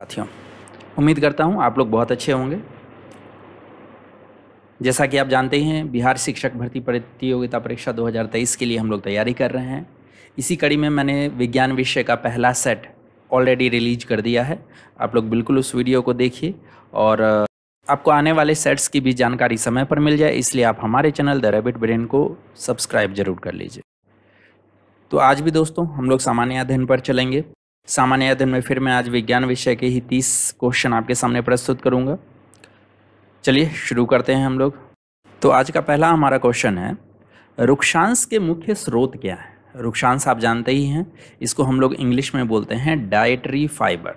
साथियों, उम्मीद करता हूँ आप लोग बहुत अच्छे होंगे। जैसा कि आप जानते ही हैं, बिहार शिक्षक भर्ती प्रतियोगिता परीक्षा 2023 के लिए हम लोग तैयारी कर रहे हैं। इसी कड़ी में मैंने विज्ञान विषय का पहला सेट ऑलरेडी रिलीज कर दिया है। आप लोग बिल्कुल उस वीडियो को देखिए और आपको आने वाले सेट्स की भी जानकारी समय पर मिल जाए, इसलिए आप हमारे चैनल द रैबिट ब्रेन को सब्सक्राइब जरूर कर लीजिए। तो आज भी दोस्तों हम लोग सामान्य अध्ययन पर चलेंगे। सामान्य अध्ययन में फिर मैं आज विज्ञान विषय के ही 30 क्वेश्चन आपके सामने प्रस्तुत करूंगा। चलिए शुरू करते हैं हम लोग। तो आज का पहला हमारा क्वेश्चन है, रुक्षांश के मुख्य स्रोत क्या है। रुक्षांश आप जानते ही हैं, इसको हम लोग इंग्लिश में बोलते हैं डाइटरी फाइबर,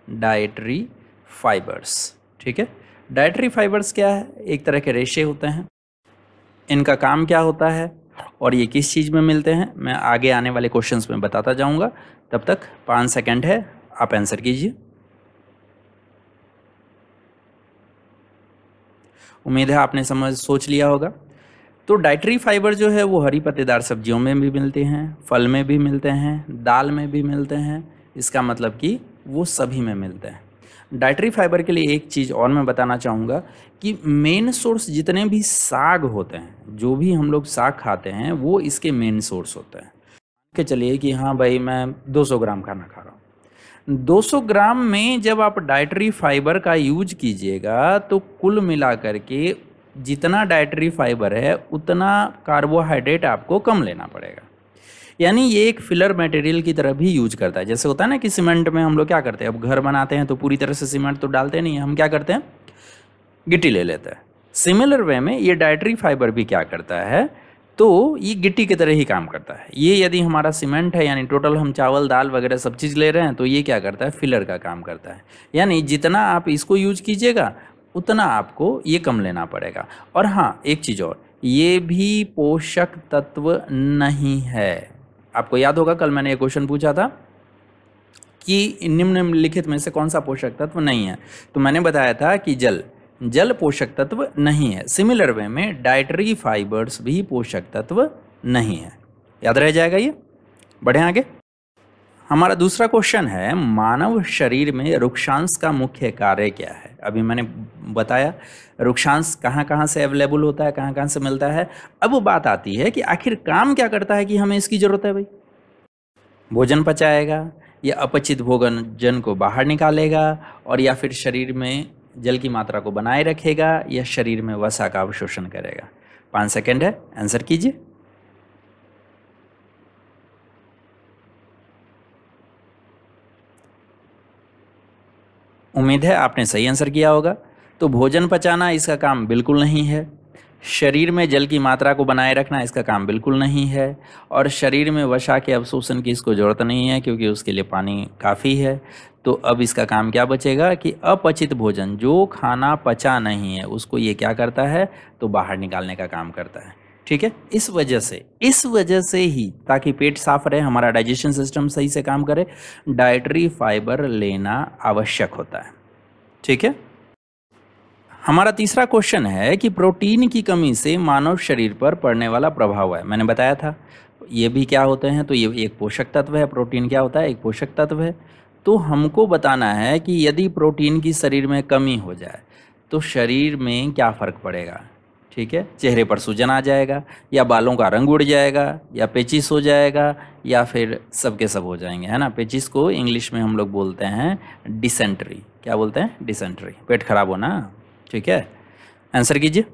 डाइटरी फाइबर्स। ठीक है, डाइटरी फाइबर्स क्या है? एक तरह के रेशे होते हैं। इनका काम क्या होता है और ये किस चीज़ में मिलते हैं, मैं आगे आने वाले क्वेश्चंस में बताता जाऊंगा। तब तक 5 सेकंड है, आप आंसर कीजिए। उम्मीद है आपने सोच लिया होगा। तो डाइटरी फाइबर जो है वो हरी पत्तेदार सब्जियों में भी मिलते हैं, फल में भी मिलते हैं, दाल में भी मिलते हैं। इसका मतलब कि वो सभी में मिलते हैं। डाइटरी फाइबर के लिए एक चीज़ और मैं बताना चाहूँगा कि मेन सोर्स जितने भी साग होते हैं, जो भी हम लोग साग खाते हैं, वो इसके मेन सोर्स होते हैं। के चलिए कि हाँ भाई मैं 200 ग्राम खाना खा रहा हूँ, 200 ग्राम में जब आप डाइटरी फाइबर का यूज कीजिएगा तो कुल मिला करके जितना डाइटरी फाइबर है उतना कार्बोहाइड्रेट आपको कम लेना पड़ेगा। यानी ये एक फिलर मटेरियल की तरह भी यूज करता है। जैसे होता है ना कि सीमेंट में हम लोग क्या करते हैं, अब घर बनाते हैं तो पूरी तरह से सीमेंट तो डालते नहीं है, हम क्या करते हैं, गिट्टी ले लेते हैं। सिमिलर वे में ये डाइटरी फाइबर भी क्या करता है, तो ये गिट्टी की तरह ही काम करता है। ये यदि हमारा सीमेंट है, यानी टोटल हम चावल दाल वगैरह सब चीज़ ले रहे हैं, तो ये क्या करता है, फिलर का काम करता है। यानी जितना आप इसको यूज कीजिएगा उतना आपको ये कम लेना पड़ेगा। और हाँ, एक चीज़ और, ये भी पोषक तत्व नहीं है। आपको याद होगा कल मैंने ये क्वेश्चन पूछा था कि निम्नलिखित में से कौन सा पोषक तत्व नहीं है, तो मैंने बताया था कि जल पोषक तत्व नहीं है। सिमिलर वे में डाइटरी फाइबर्स भी पोषक तत्व नहीं है। याद रह जाएगा ये। बढ़े आगे। हमारा दूसरा क्वेश्चन है, मानव शरीर में रुक्षांश का मुख्य कार्य क्या है। अभी मैंने बताया रुक्षांश कहाँ कहाँ से अवेलेबल होता है, कहाँ कहाँ से मिलता है। अब बात आती है कि आखिर काम क्या करता है कि हमें इसकी जरूरत है भाई। भोजन पचाएगा या अपचित भोजन को बाहर निकालेगा, और या फिर शरीर में जल की मात्रा को बनाए रखेगा, या शरीर में वसा का अवशोषण करेगा। 5 सेकंड है, आंसर कीजिए। उम्मीद है आपने सही आंसर किया होगा। तो भोजन पचाना इसका काम बिल्कुल नहीं है, शरीर में जल की मात्रा को बनाए रखना इसका काम बिल्कुल नहीं है, और शरीर में वसा के अवशोषण की इसको ज़रूरत नहीं है क्योंकि उसके लिए पानी काफ़ी है। तो अब इसका काम क्या बचेगा कि अपचित भोजन, जो खाना पचा नहीं है, उसको ये क्या करता है, तो बाहर निकालने का काम करता है। ठीक है, इस वजह से ही, ताकि पेट साफ रहे, हमारा डाइजेशन सिस्टम सही से काम करे, डाइटरी फाइबर लेना आवश्यक होता है। ठीक है, हमारा तीसरा क्वेश्चन है कि प्रोटीन की कमी से मानव शरीर पर पड़ने वाला प्रभाव है। मैंने बताया था ये भी क्या होते हैं, तो ये एक पोषक तत्व है। प्रोटीन क्या होता है, एक पोषक तत्व है। तो हमको बताना है कि यदि प्रोटीन की शरीर में कमी हो जाए तो शरीर में क्या फ़र्क पड़ेगा। ठीक है, चेहरे पर सूजन आ जाएगा, या बालों का रंग उड़ जाएगा, या पेचिस हो जाएगा, या फिर सब के सब हो जाएंगे, है ना। पेचिस को इंग्लिश में हम लोग बोलते हैं डिसेंट्री। क्या बोलते हैं, डिसेंट्री, पेट खराब होना। ठीक है, आंसर कीजिए।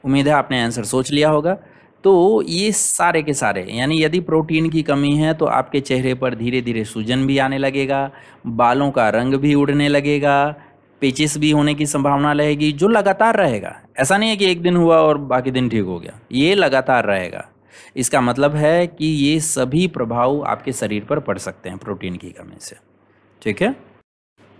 उम्मीद है आपने आंसर सोच लिया होगा। तो ये सारे के सारे, यानी यदि प्रोटीन की कमी है तो आपके चेहरे पर धीरे धीरे सूजन भी आने लगेगा, बालों का रंग भी उड़ने लगेगा, पेचिस भी होने की संभावना रहेगी, जो लगातार रहेगा। ऐसा नहीं है कि एक दिन हुआ और बाकी दिन ठीक हो गया, ये लगातार रहेगा। इसका मतलब है कि ये सभी प्रभाव आपके शरीर पर पड़ सकते हैं प्रोटीन की कमी से। ठीक है,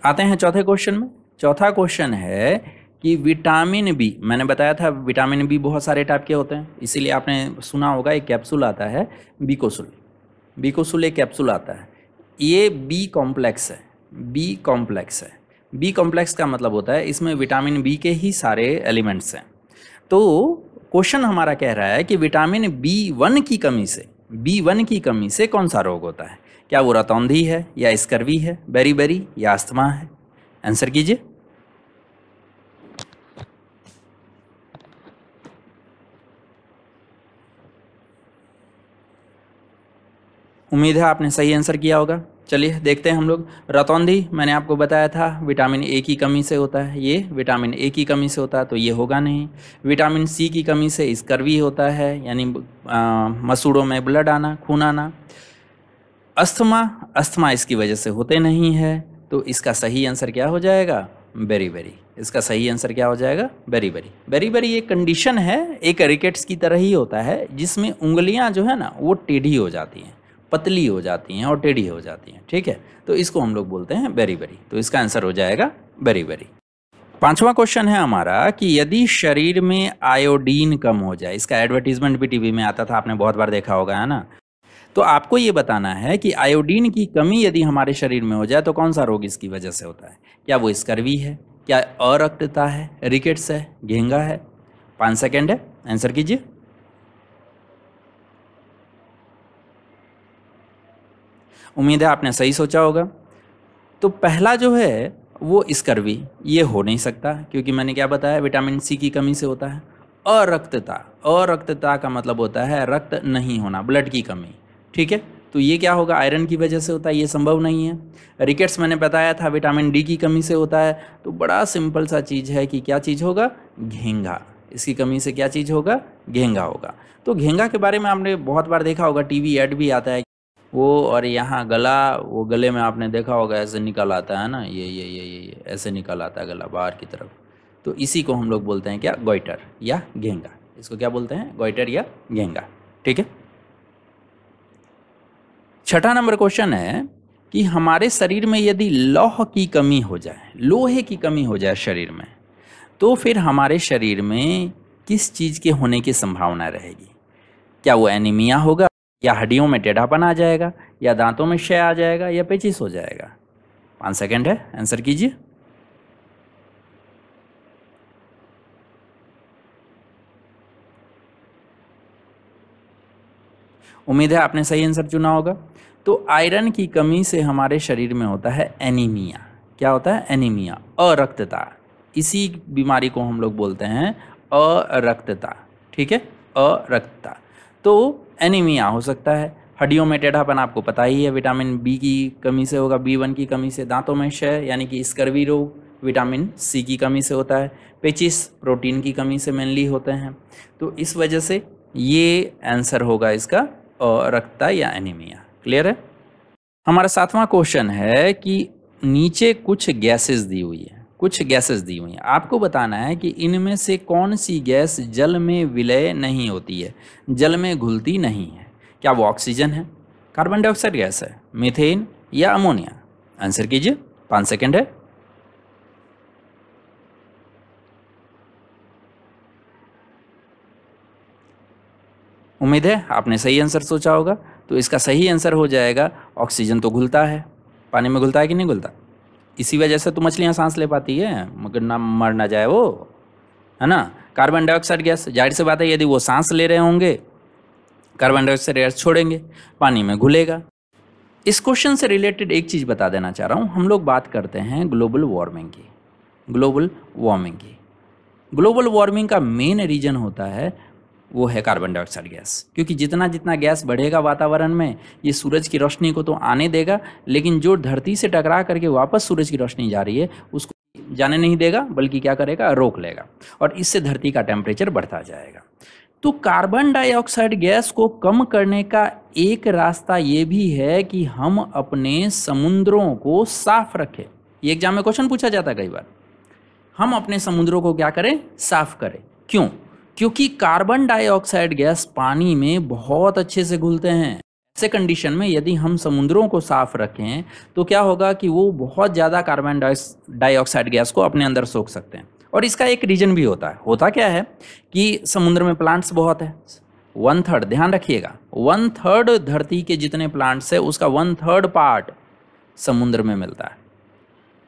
आते हैं चौथे क्वेश्चन में। चौथा क्वेश्चन है कि विटामिन बी, मैंने बताया था विटामिन बी बहुत सारे टाइप के होते हैं, इसीलिए आपने सुना होगा एक कैप्सूल आता है बीकोसुल। बीकोसुल एक कैप्सूल आता है, ये बी कॉम्प्लेक्स है। बी कॉम्प्लेक्स है, बी कॉम्प्लेक्स का मतलब होता है इसमें विटामिन बी के ही सारे एलिमेंट्स हैं। तो क्वेश्चन हमारा कह रहा है कि विटामिन बी1 की कमी से B1 की कमी से कौन सा रोग होता है? क्या वो रतौंधी है, या स्कर्वी है, बेरीबेरी, या अस्थमा है? आंसर कीजिए। उम्मीद है आपने सही आंसर किया होगा। चलिए देखते हैं हम लोग। रतौंधी मैंने आपको बताया था विटामिन ए की कमी से होता है, ये विटामिन ए की कमी से होता है, तो ये होगा नहीं। विटामिन सी की कमी से स्कर्वी होता है, यानी मसूड़ों में ब्लड आना, खून आना। अस्थमा, अस्थमा इसकी वजह से होते नहीं है, तो इसका सही आंसर क्या हो जाएगा? बेरीबेरी। इसका सही आंसर क्या हो जाएगा? बेरीबेरी। बेरीबेरी एक कंडीशन है, एक रिकेट्स की तरह ही होता है, जिसमें उंगलियां जो है ना वो टेढ़ी हो जाती हैं, पतली हो जाती हैं और टेढ़ी हो जाती हैं, ठीक है? तो इसको हम लोग बोलते हैं बेरीबेरी। तो इसका आंसर हो जाएगा बेरीबेरी। पांचवा क्वेश्चन है हमारा कि यदि शरीर में आयोडीन कम हो जाए, इसका एडवर्टीजमेंट भी टीवी में आता था, आपने बहुत बार देखा होगा, है ना? तो आपको ये बताना है कि आयोडीन की कमी यदि हमारे शरीर में हो जाए तो कौन सा रोग इसकी वजह से होता है? क्या वो स्कर्वी है, क्या अरक्तता है, रिकेट्स है, घेंगा है? 5 सेकेंड है, आंसर कीजिए। उम्मीद है आपने सही सोचा होगा। तो पहला जो है वो स्कर्वी, ये हो नहीं सकता, क्योंकि मैंने क्या बताया, विटामिन सी की कमी से होता है। अरक्तता, अरक्तता का मतलब होता है रक्त नहीं होना, ब्लड की कमी, ठीक है? तो ये क्या होगा? आयरन की वजह से होता है, ये संभव नहीं है। रिकेट्स मैंने बताया था विटामिन डी की कमी से होता है, तो बड़ा सिंपल सा चीज़ है कि क्या चीज़ होगा? घेंगा। इसकी कमी से क्या चीज़ होगा? घेंगा होगा। तो घेंगा के बारे में आपने बहुत बार देखा होगा, टीवी ऐड भी आता है वो, और यहाँ गला, वो गले में आपने देखा होगा ऐसे निकल आता है ना, ये ऐसे निकल आता है गला बाहर की तरफ। तो इसी को हम लोग बोलते हैं क्या? गोइटर या घेंगा। इसको क्या बोलते हैं? गोइटर या घेंगा, ठीक है? छठा नंबर क्वेश्चन है कि हमारे शरीर में यदि लौह की कमी हो जाए, लोहे की कमी हो जाए शरीर में, तो फिर हमारे शरीर में किस चीज़ के होने की संभावना रहेगी? क्या वो एनीमिया होगा, या हड्डियों में टेढ़ापन आ जाएगा, या दांतों में क्षय आ जाएगा, या पेचिश हो जाएगा? 5 सेकेंड है, आंसर कीजिए। उम्मीद है आपने सही आंसर चुना होगा। तो आयरन की कमी से हमारे शरीर में होता है एनीमिया। क्या होता है? एनीमिया, अरक्तता। इसी बीमारी को हम लोग बोलते हैं अरक्तता, ठीक है? अरक्तता। तो एनीमिया हो सकता है। हड्डियों में टेढ़ापन आपको पता ही है, विटामिन बी की कमी से होगा, B1 की कमी से। दांतों में क्षय यानी कि स्कर्वी रोग विटामिन सी की कमी से होता है। पेचिस प्रोटीन की कमी से मेनली होते हैं। तो इस वजह से ये आंसर होगा इसका रक्तता या एनीमिया। क्लियर है? हमारा सातवां क्वेश्चन है कि नीचे कुछ गैसेस दी हुई है, कुछ गैसेस दी हुई हैं, आपको बताना है कि इनमें से कौन सी गैस जल में विलय नहीं होती है, जल में घुलती नहीं है? क्या वो ऑक्सीजन है, कार्बन डाइऑक्साइड गैस है, मीथेन, या अमोनिया? आंसर कीजिए, 5 सेकेंड है। उम्मीद है आपने सही आंसर सोचा होगा। तो इसका सही आंसर हो जाएगा ऑक्सीजन। तो घुलता है, पानी में घुलता है कि नहीं घुलता? इसी वजह से तो मछलियाँ सांस ले पाती है, मगर ना मर ना जाए वो, है ना? कार्बन डाइऑक्साइड गैस, जाहिर सी बात है यदि वो सांस ले रहे होंगे, कार्बन डाइऑक्साइड गैस छोड़ेंगे, पानी में घुलेगा। इस क्वेश्चन से रिलेटेड एक चीज़ बता देना चाह रहा हूँ। हम लोग बात करते हैं ग्लोबल वार्मिंग की, ग्लोबल वार्मिंग की। ग्लोबल वार्मिंग का मेन रीजन होता है वो है कार्बन डाइऑक्साइड गैस, क्योंकि जितना जितना गैस बढ़ेगा वातावरण में, ये सूरज की रोशनी को तो आने देगा, लेकिन जो धरती से टकरा करके वापस सूरज की रोशनी जा रही है उसको जाने नहीं देगा, बल्कि क्या करेगा? रोक लेगा, और इससे धरती का टेम्परेचर बढ़ता जाएगा। तो कार्बन डाइऑक्साइड गैस को कम करने का एक रास्ता ये भी है कि हम अपने समुद्रों को साफ रखें। ये एग्जाम में क्वेश्चन पूछा जाता है कई बार। हम अपने समुद्रों को क्या करें? साफ करें। क्यों? क्योंकि कार्बन डाइऑक्साइड गैस पानी में बहुत अच्छे से घुलते हैं। ऐसे कंडीशन में यदि हम समुद्रों को साफ रखें तो क्या होगा कि वो बहुत ज़्यादा कार्बन डाइऑक्साइड गैस को अपने अंदर सोख सकते हैं। और इसका एक रीजन भी होता है। होता क्या है कि समुद्र में प्लांट्स बहुत है, 1/3, ध्यान रखिएगा, 1/3 धरती के जितने प्लांट्स है उसका 1/3 पार्ट समुद्र में मिलता है,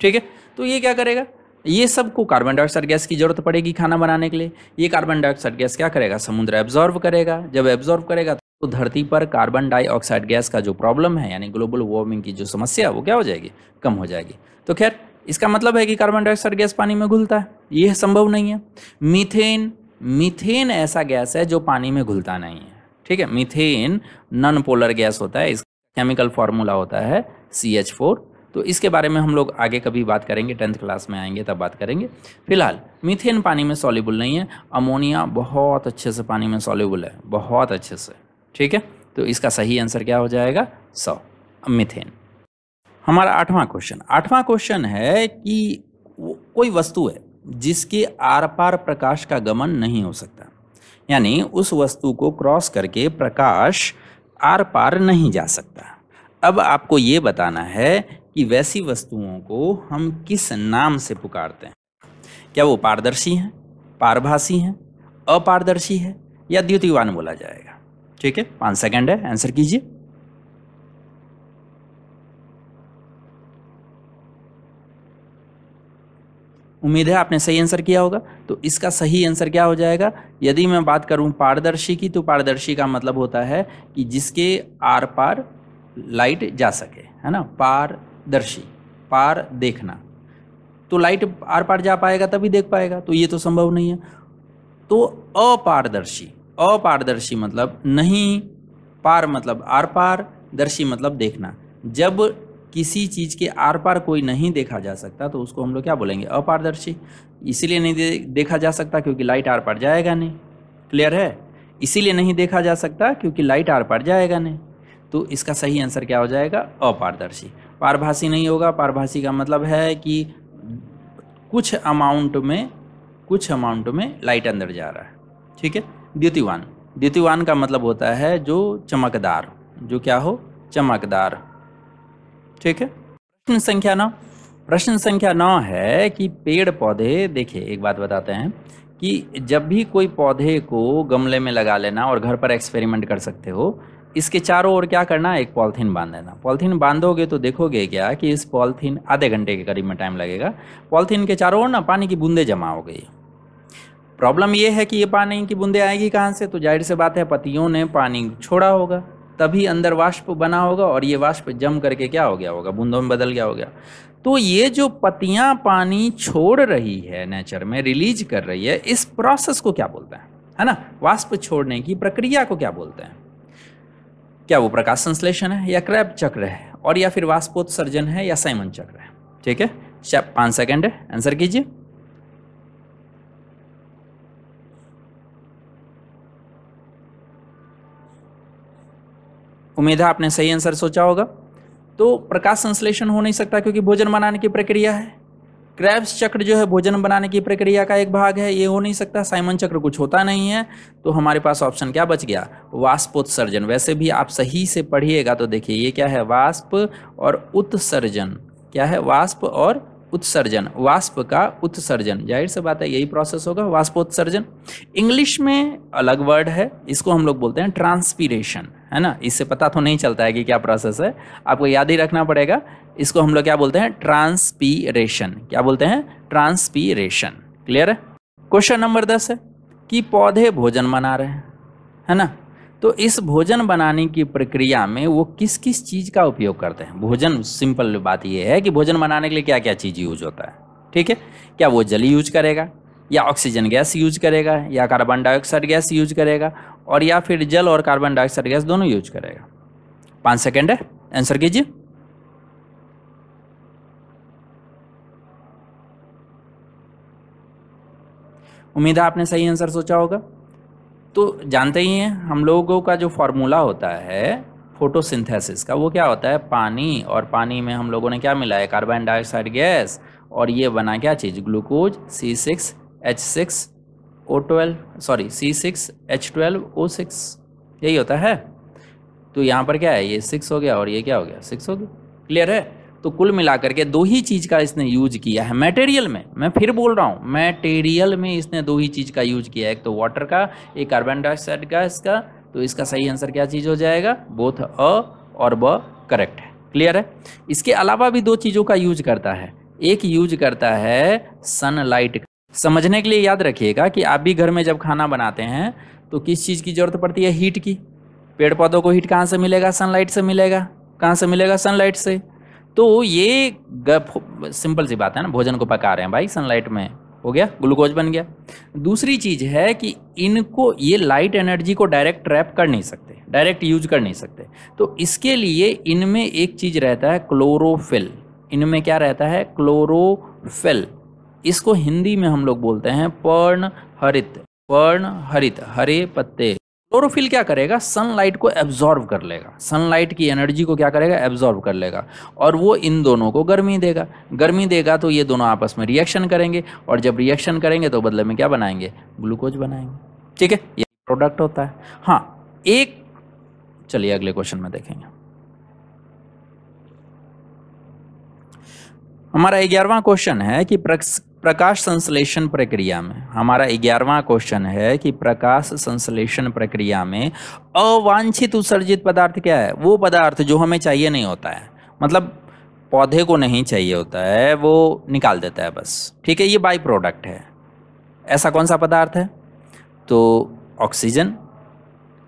ठीक है? तो ये क्या करेगा? ये सबको कार्बन डाइऑक्साइड गैस की जरूरत पड़ेगी खाना बनाने के लिए। ये कार्बन डाइऑक्साइड गैस क्या करेगा? समुद्र एब्जॉर्व करेगा। जब एब्जॉर्व करेगा तो तो धरती पर कार्बन डाइऑक्साइड गैस का जो प्रॉब्लम है यानी ग्लोबल वार्मिंग की जो समस्या है वो क्या हो जाएगी, कम हो जाएगी। तो खैर इसका मतलब है कि कार्बन डाइऑक्साइड गैस पानी में घुलता है, ये संभव नहीं है। मीथेन ऐसा गैस है जो पानी में घुलता नहीं है, ठीक है। मीथेन नॉन पोलर गैस होता है, इसका केमिकल फॉर्मूला होता है CH4। तो इसके बारे में हम लोग आगे कभी बात करेंगे, 10th क्लास में आएंगे तब बात करेंगे। फिलहाल मीथेन पानी में सॉल्युबल नहीं है, अमोनिया बहुत अच्छे से पानी में सॉल्युबल है, बहुत अच्छे से, ठीक है। तो इसका सही आंसर क्या हो जाएगा, 100 मीथेन। हमारा आठवां क्वेश्चन है कि कोई वस्तु है जिसके आर पार प्रकाश का गमन नहीं हो सकता, यानी उस वस्तु को क्रॉस करके प्रकाश आर पार नहीं जा सकता। अब आपको ये बताना है कि वैसी वस्तुओं को हम किस नाम से पुकारते हैं। क्या वो पारदर्शी हैं, पारभासी हैं, अपारदर्शी है या द्युतिवान बोला जाएगा, ठीक है। 5 सेकंड है, आंसर कीजिए। उम्मीद है आपने सही आंसर किया होगा। तो इसका सही आंसर क्या हो जाएगा, यदि मैं बात करूं पारदर्शी की, तो पारदर्शी का मतलब होता है कि जिसके आर पार लाइट जा सके, है ना। पारदर्शी, पार देखना, तो लाइट आर पार जा पाएगा तभी देख पाएगा, तो ये तो संभव नहीं है। तो अपारदर्शी, अपारदर्शी मतलब नहीं, पार मतलब आर पार, दर्शी मतलब देखना। जब किसी चीज़ के आर पार कोई नहीं देखा जा सकता तो उसको हम लोग क्या बोलेंगे, अपारदर्शी। इसीलिए नहीं देखा जा सकता क्योंकि लाइट आर पार जाएगा नहीं, क्लियर है। इसीलिए नहीं देखा जा सकता क्योंकि लाइट आर पार जाएगा नहीं। तो इसका सही आंसर क्या हो जाएगा, अपारदर्शी। पारभासी नहीं होगा, पारभासी का मतलब है कि कुछ अमाउंट में लाइट अंदर जा रहा है, ठीक है। द्युतिवान, द्युतिवान का मतलब होता है जो चमकदार, जो क्या हो, चमकदार, ठीक है। प्रश्न संख्या 9 है कि पेड़ पौधे, देखिए एक बात बताते हैं कि जब भी कोई पौधे को गमले में लगा लेना और घर पर एक्सपेरिमेंट कर सकते हो, इसके चारों ओर क्या करना, एक पॉलिथीन बांध देना। पॉलिथीन बांधोगे तो देखोगे क्या कि इस पॉलिथीन, आधे घंटे के करीब में टाइम लगेगा, पॉलिथीन के चारों ओर ना पानी की बूंदें जमा हो गई। प्रॉब्लम ये है कि ये पानी की बूंदें आएगी कहाँ से, तो जाहिर सी बात है पत्तियों ने पानी छोड़ा होगा, तभी अंदर वाष्प बना होगा और ये वाष्प जम करके क्या हो गया होगा, बूंदों में बदल गया होगा। तो ये जो पत्तियां पानी छोड़ रही है, नेचर में रिलीज कर रही है, इस प्रोसेस को क्या बोलते हैं, है ना। वाष्प छोड़ने की प्रक्रिया को क्या बोलते हैं। क्या वो प्रकाश संश्लेषण है या क्रेब्स चक्र है, और या फिर वाष्पोत्सर्जन है या साइमन चक्र है, ठीक है। 5 सेकंड है, आंसर कीजिए। उम्मीद है आपने सही आंसर सोचा होगा। तो प्रकाश संश्लेषण हो नहीं सकता क्योंकि भोजन बनाने की प्रक्रिया है। क्रेब्स चक्र जो है भोजन बनाने की प्रक्रिया का एक भाग है, ये हो नहीं सकता। साइमन चक्र कुछ होता नहीं है, तो हमारे पास ऑप्शन क्या बच गया, वाष्पोत्सर्जन। वैसे भी आप सही से पढ़िएगा तो देखिए ये क्या है, वाष्प और उत्सर्जन। क्या है, वाष्प और उत्सर्जन, वाष्प का उत्सर्जन, जाहिर सी बात है यही प्रोसेस होगा, वाष्पोत्सर्जन। इंग्लिश में अलग वर्ड है, इसको हम लोग बोलते हैं ट्रांसपीरेशन, है ना। इससे पता तो नहीं चलता है कि क्या प्रोसेस है, आपको याद ही रखना पड़ेगा। इसको हम लोग क्या बोलते हैं, ट्रांसपीरेशन। क्या बोलते हैं, ट्रांसपीरेशन, क्लियर है। क्वेश्चन नंबर 10 है कि पौधे भोजन बना रहे हैं, है ना। तो इस भोजन बनाने की प्रक्रिया में वो किस किस चीज़ का उपयोग करते हैं। भोजन, सिंपल बात ये है कि भोजन बनाने के लिए क्या क्या चीज़ यूज होता है, ठीक है। क्या वो जल यूज करेगा, या ऑक्सीजन गैस यूज करेगा, या कार्बन डाइऑक्साइड गैस यूज करेगा, और या फिर जल और कार्बन डाइऑक्साइड गैस दोनों यूज करेगा। 5 सेकंड है, आंसर कीजिए। उम्मीद है आपने सही आंसर सोचा होगा। तो जानते ही हैं हम लोगों का जो फॉर्मूला होता है फोटोसिंथेसिस का, वो क्या होता है, पानी, और पानी में हम लोगों ने क्या मिला है, कार्बन डाइऑक्साइड गैस, और ये बना क्या चीज़, ग्लूकोज, C6H12O6, यही होता है। तो यहाँ पर क्या है, ये 6 हो गया और ये क्या हो गया, 6 हो गया, क्लियर है। तो कुल मिलाकर के 2 ही चीज़ का इसने यूज किया है मटेरियल में। मैं फिर बोल रहा हूँ, मटेरियल में इसने 2 ही चीज़ का यूज किया है, एक तो वाटर का, एक कार्बन डाइऑक्साइड गैस का। तो इसका सही आंसर क्या चीज़ हो जाएगा, बोथ अ और ब करेक्ट है, क्लियर है। इसके अलावा भी 2 चीज़ों का यूज करता है, एक यूज करता है सनलाइट। समझने के लिए याद रखिएगा कि आप भी घर में जब खाना बनाते हैं तो किस चीज़ की ज़रूरत पड़ती है, हीट की। पेड़ पौधों को हीट कहाँ से मिलेगा? सनलाइट से मिलेगा। कहाँ से मिलेगा? सनलाइट से। तो ये सिंपल सी बात है ना, भोजन को पका रहे हैं भाई सनलाइट में, हो गया, ग्लूकोज बन गया। दूसरी चीज है कि इनको, ये लाइट एनर्जी को डायरेक्ट ट्रैप कर नहीं सकते, डायरेक्ट यूज कर नहीं सकते, तो इसके लिए इनमें एक चीज रहता है क्लोरोफिल। इनमें क्या रहता है? क्लोरोफिल। इसको हिंदी में हम लोग बोलते हैं पर्णहरित। पर्णहरित, हरे पत्ते। क्लोरोफिल क्या करेगा? सनलाइट को एब्जॉर्ब कर लेगा, सनलाइट की एनर्जी को क्या करेगा? एब्जॉर्ब कर लेगा, और वो इन दोनों को गर्मी देगा। गर्मी देगा तो ये दोनों आपस में रिएक्शन करेंगे, और जब रिएक्शन करेंगे तो बदले में क्या बनाएंगे? ग्लूकोज बनाएंगे। ठीक है, ये प्रोडक्ट होता है। हाँ, एक, चलिए अगले क्वेश्चन में देखेंगे। हमारा 11वां क्वेश्चन है कि प्रकाश संश्लेषण प्रक्रिया में, हमारा 11वां क्वेश्चन है कि प्रकाश संश्लेषण प्रक्रिया में अवांछित उत्सर्जित पदार्थ क्या है? वो पदार्थ जो हमें चाहिए नहीं होता है, मतलब पौधे को नहीं चाहिए होता है, वो निकाल देता है बस। ठीक है, ये बाई प्रोडक्ट है। ऐसा कौन सा पदार्थ है? तो ऑक्सीजन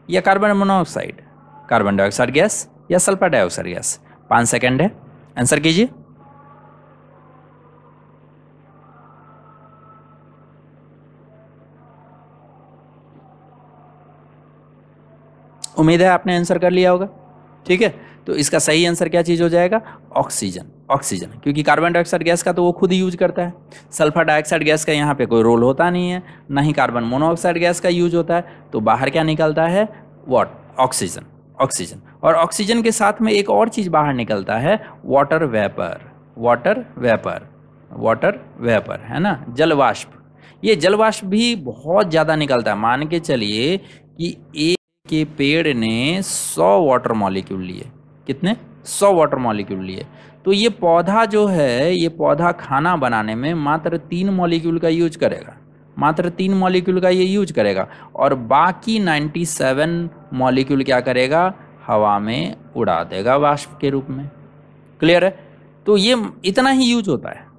या carbon monoxide, carbon dioxide gas या सल्फर डाइऑक्साइड गैस। 5 सेकेंड है, आंसर कीजिए। उम्मीद है आपने आंसर कर लिया होगा। ठीक है, तो इसका सही आंसर क्या चीज़ हो जाएगा? ऑक्सीजन। ऑक्सीजन, क्योंकि कार्बन डाइऑक्साइड गैस का तो वो खुद ही यूज करता है। सल्फर डाइऑक्साइड गैस का यहाँ पे कोई रोल होता नहीं है, ना ही कार्बन मोनोऑक्साइड गैस का यूज होता है। तो बाहर क्या निकलता है? व्हाट? ऑक्सीजन। ऑक्सीजन, और ऑक्सीजन के साथ में एक और चीज़ बाहर निकलता है, water vapour. Water vapour, water vapour है ना, जल वाष्प। ये जल वाष्प भी बहुत ज़्यादा निकलता है। मान के चलिए कि एक के पेड़ ने 100 वाटर मॉलिक्यूल लिए। कितने? 100 वाटर मॉलिक्यूल लिए। तो ये पौधा जो है, ये पौधा खाना बनाने में मात्र 3 मॉलिक्यूल का यूज करेगा, मात्र 3 मॉलिक्यूल का ये यूज करेगा, और बाकी 97 मॉलिक्यूल क्या करेगा? हवा में उड़ा देगा वाष्प के रूप में। क्लियर है? तो ये इतना ही यूज होता है।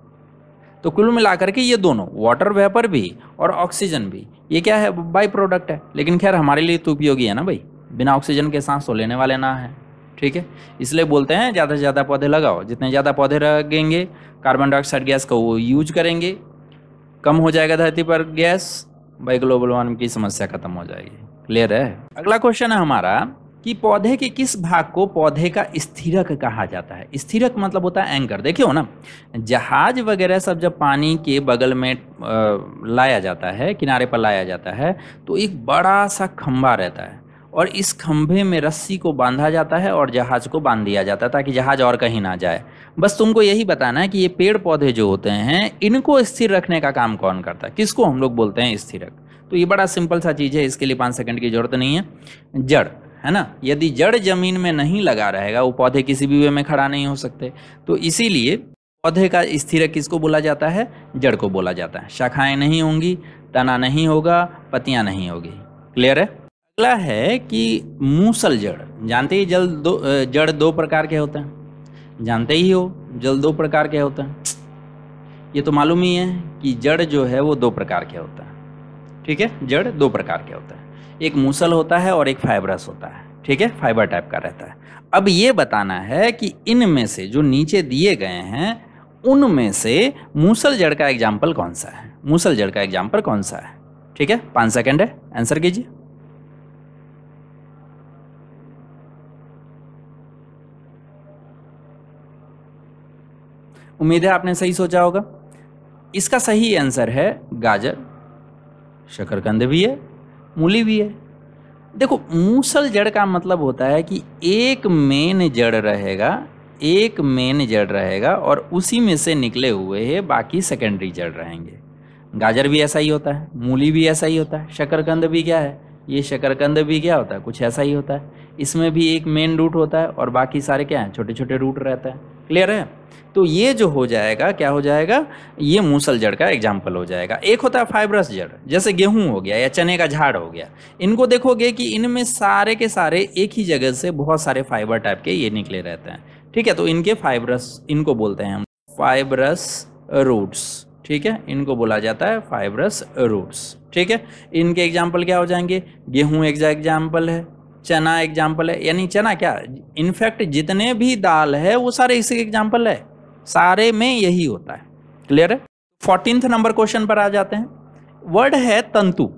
तो कुल मिलाकर के ये दोनों, वाटर वेपर भी और ऑक्सीजन भी, ये क्या है? बाई प्रोडक्ट है। लेकिन खैर हमारे लिए तो उपयोगी है ना भाई, बिना ऑक्सीजन के सांस तो लेने वाले ना है। ठीक है, इसलिए बोलते हैं ज़्यादा से ज़्यादा पौधे लगाओ। जितने ज़्यादा पौधे लगेंगे, कार्बन डाइऑक्साइड गैस का वो यूज करेंगे, कम हो जाएगा धरती पर गैस, भाई ग्लोबल वार्मिंग की समस्या खत्म हो जाएगी। क्लियर है? अगला क्वेश्चन है हमारा कि पौधे के किस भाग को पौधे का स्थिरक कहा जाता है? स्थिरक मतलब होता है एंकर। देखिए हो ना, जहाज वगैरह सब जब पानी के बगल में लाया जाता है, किनारे पर लाया जाता है, तो एक बड़ा सा खंभा रहता है, और इस खंभे में रस्सी को बांधा जाता है और जहाज को बांध दिया जाता है ताकि जहाज और कहीं ना जाए। बस तुमको यही बताना है कि ये पेड़ पौधे जो होते हैं, इनको स्थिर रखने का काम कौन करता है? किसको हम लोग बोलते हैं स्थिरक? तो ये बड़ा सिंपल सा चीज़ है, इसके लिए 5 सेकंड की जरूरत नहीं है। जड़ है ना, यदि जड़ जमीन में नहीं लगा रहेगा, वो पौधे किसी भी वे में खड़ा नहीं हो सकते। तो इसीलिए पौधे का स्थिरक किसको बोला जाता है? जड़ को बोला जाता है। शाखाएं नहीं होंगी, तना नहीं होगा, पत्तियां नहीं होगी। क्लियर है? अगला है कि मूसल जड़। जानते ही जड़ 2 प्रकार के होते हैं, जानते ही हो जल 2 प्रकार के होते हैं। ये तो मालूम ही है कि जड़ जो है वो 2 प्रकार के होता है। ठीक है, जड़ 2 प्रकार के होता है, एक मूसल होता है और एक फाइब्रस होता है। ठीक है, फाइबर टाइप का रहता है। अब ये बताना है कि इनमें से जो नीचे दिए गए हैं, उनमें से मूसल जड़ का एग्जाम्पल कौन सा है? मूसल जड़ का एग्जाम्पल कौन सा है? ठीक है, 5 सेकंड है, आंसर कीजिए। उम्मीद है आपने सही सोचा होगा। इसका सही आंसर है गाजर, शकरकंद भी है, मूली भी है। देखो, मूसल जड़ का मतलब होता है कि एक मेन जड़ रहेगा, एक मेन जड़ रहेगा, और उसी में से निकले हुए बाकी सेकेंडरी जड़ रहेंगे। गाजर भी ऐसा ही होता है, मूली भी ऐसा ही होता है, शकरकंद भी क्या है? ये शकरकंद भी क्या होता है? कुछ ऐसा ही होता है। इसमें भी एक मेन रूट होता है और बाकी सारे क्या हैं? छोटे छोटे रूट रहता है। क्लियर है? तो ये जो हो जाएगा, क्या हो जाएगा? ये मूसल जड़ का एग्जाम्पल हो जाएगा। एक होता है फाइब्रस जड़, जैसे गेहूं हो गया या चने का झाड़ हो गया। इनको देखोगे कि इनमें सारे के सारे एक ही जगह से बहुत सारे फाइबर टाइप के ये निकले रहते हैं। ठीक है, तो इनके फाइब्रस, इनको बोलते हैं हम फाइब्रस रूट्स। ठीक है, इनको बोला जाता है फाइब्रस रूट्स। ठीक है, इनके एग्जाम्पल क्या हो जाएंगे? गेहूं एक एग्जाम्पल है, चना एग्जाम्पल है, यानी चना क्या, इनफैक्ट जितने भी दाल है वो सारे इसके एग्जाम्पल है, सारे में यही होता है। क्लियर है। 14th नंबर क्वेश्चन पर आ जाते हैं। वर्ड है तंतु,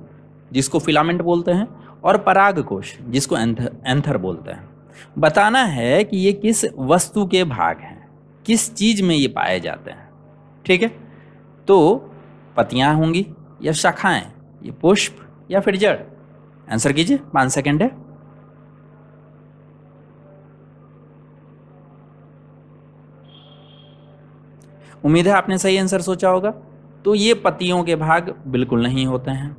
जिसको फिलामेंट बोलते हैं, और परागकोश, जिसको एंथर बोलते हैं। बताना है कि ये किस वस्तु के भाग हैं, किस चीज में ये पाए जाते हैं। ठीक है, तो पत्तियां होंगी या शाखाएं, ये पुष्प या फिर जड़। आंसर कीजिए, 5 सेकंड है। उम्मीद है आपने सही आंसर सोचा होगा। तो ये पत्तियों के भाग बिल्कुल नहीं होते हैं,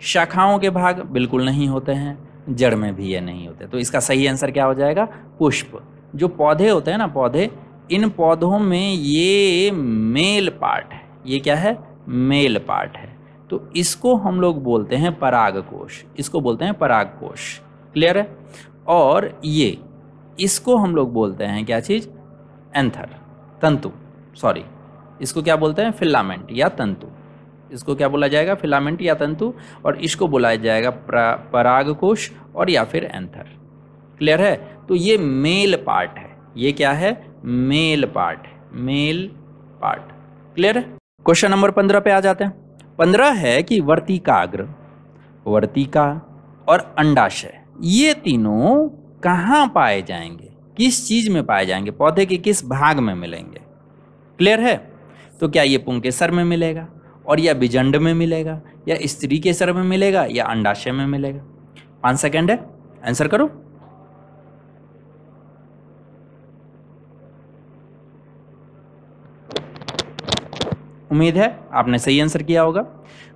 शाखाओं के भाग बिल्कुल नहीं होते हैं, जड़ में भी ये नहीं होते। तो इसका सही आंसर क्या हो जाएगा, पुष्प। जो पौधे होते हैं ना, पौधे, इन पौधों में ये मेल पार्ट है। ये क्या है, मेल पार्ट है। तो इसको हम लोग बोलते हैं परागकोश, इसको बोलते हैं परागकोश। क्लियर है। और ये, इसको हम लोग बोलते हैं क्या चीज, एंथर, तंतु, सॉरी, इसको क्या बोलते हैं, फिलामेंट या तंतु। इसको क्या बोला जाएगा, फिलामेंट या तंतु, और इसको बोला जाएगा परागकोश और या फिर एंथर। क्लियर है। तो ये मेल पार्ट है, ये क्या है, मेल पार्ट है, मेल पार्ट। क्लियर है। क्वेश्चन नंबर 15 पे आ जाते हैं। 15 है कि वर्तिकाग्र, वर्तिका और अंडाशय, ये तीनों कहाँ पाए जाएंगे, किस चीज में पाए जाएंगे, पौधे के किस भाग में मिलेंगे। क्लियर है। तो क्या ये पुंकेसर में मिलेगा, और या बीजंड में मिलेगा, या स्त्री के सर में मिलेगा, या अंडाशय में मिलेगा। 5 सेकंड है, आंसर करो। उम्मीद है आपने सही आंसर किया होगा।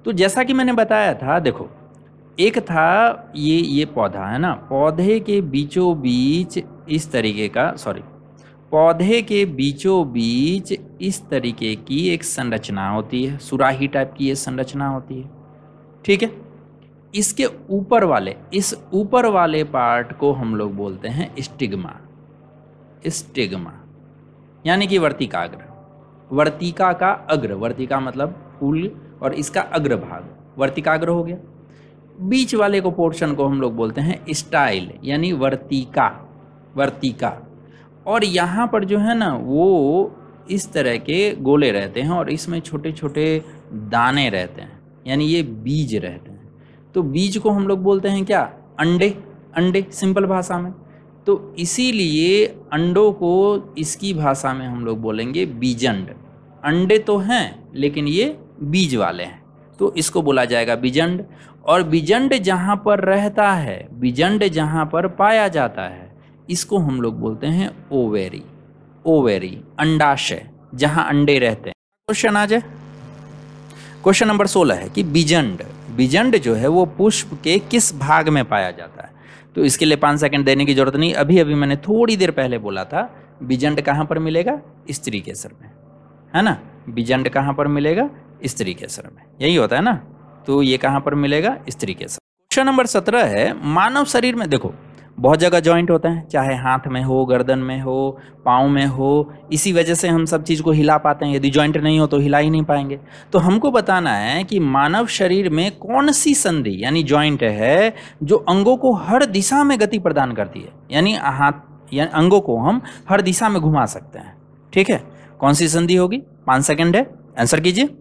तो जैसा कि मैंने बताया था, देखो, एक था ये पौधा है ना, पौधे के बीचों बीच इस तरीके का, सॉरी, पौधे के बीचों बीच इस तरीके की एक संरचना होती है, सुराही टाइप की ये संरचना होती है। ठीक है। इसके ऊपर वाले, इस ऊपर वाले पार्ट को हम लोग बोलते हैं स्टिग्मा, स्टिग्मा, यानी कि वर्तिकाग्र। वर्तिका का अग्र, वर्तिका मतलब फूल, और इसका अग्रभाग वर्तिकाग्र हो गया। बीच वाले को पोर्शन को हम लोग बोलते हैं स्टाइल, यानी वर्तिका, वर्तिका। और यहाँ पर जो है ना, वो इस तरह के गोले रहते हैं, और इसमें छोटे छोटे दाने रहते हैं, यानी ये बीज रहते हैं। तो बीज को हम लोग बोलते हैं क्या, अंडे, अंडे सिंपल भाषा में। तो इसीलिए अंडों को इसकी भाषा में हम लोग बोलेंगे बीजंड। अंडे तो हैं लेकिन ये बीज वाले हैं, तो इसको बोला जाएगा बीजंड। और बीजंड जहाँ पर रहता है, बीजंड जहाँ पर पाया जाता है, इसको हम लोग बोलते हैं ओवेरी, ओवेरी, अंडाशय, जहाँ अंडे रहते हैं। क्वेश्चन आ जाए। क्वेश्चन नंबर 16 है कि बीजंड, बीजंड जो है वो पुष्प के किस भाग में पाया जाता है। तो इसके लिए 5 सेकंड देने की जरूरत नहीं, अभी अभी मैंने थोड़ी देर पहले बोला था, बीजंड कहाँ पर मिलेगा, स्त्री के सर में, है ना। बीजंड कहाँ पर मिलेगा, स्त्री के सर में, यही होता है ना। तो ये कहाँ पर मिलेगा, स्त्री के सर। क्वेश्चन नंबर 17 है, मानव शरीर में देखो बहुत जगह जॉइंट होता है, चाहे हाथ में हो, गर्दन में हो, पाँव में हो, इसी वजह से हम सब चीज़ को हिला पाते हैं। यदि जॉइंट नहीं हो तो हिला ही नहीं पाएंगे। तो हमको बताना है कि मानव शरीर में कौन सी संधि यानी जॉइंट है जो अंगों को हर दिशा में गति प्रदान करती है, यानी हाथ या अंगों को हम हर दिशा में घुमा सकते हैं। ठीक है, कौन सी संधि होगी। 5 सेकंड है, आंसर कीजिए।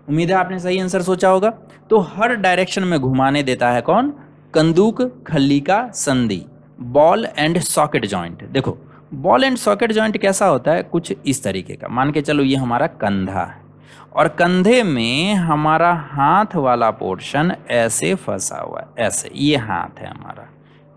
उम्मीद है आपने सही आंसर सोचा होगा। तो हर डायरेक्शन में घुमाने देता है कौन, कंदूक खल्ली का संधि, बॉल एंड सॉकेट जॉइंट। देखो बॉल एंड सॉकेट जॉइंट कैसा होता है, कुछ इस तरीके का। मान के चलो ये हमारा कंधा है, और कंधे में हमारा हाथ वाला पोर्शन ऐसे फंसा हुआ है, ऐसे, ये हाथ है हमारा।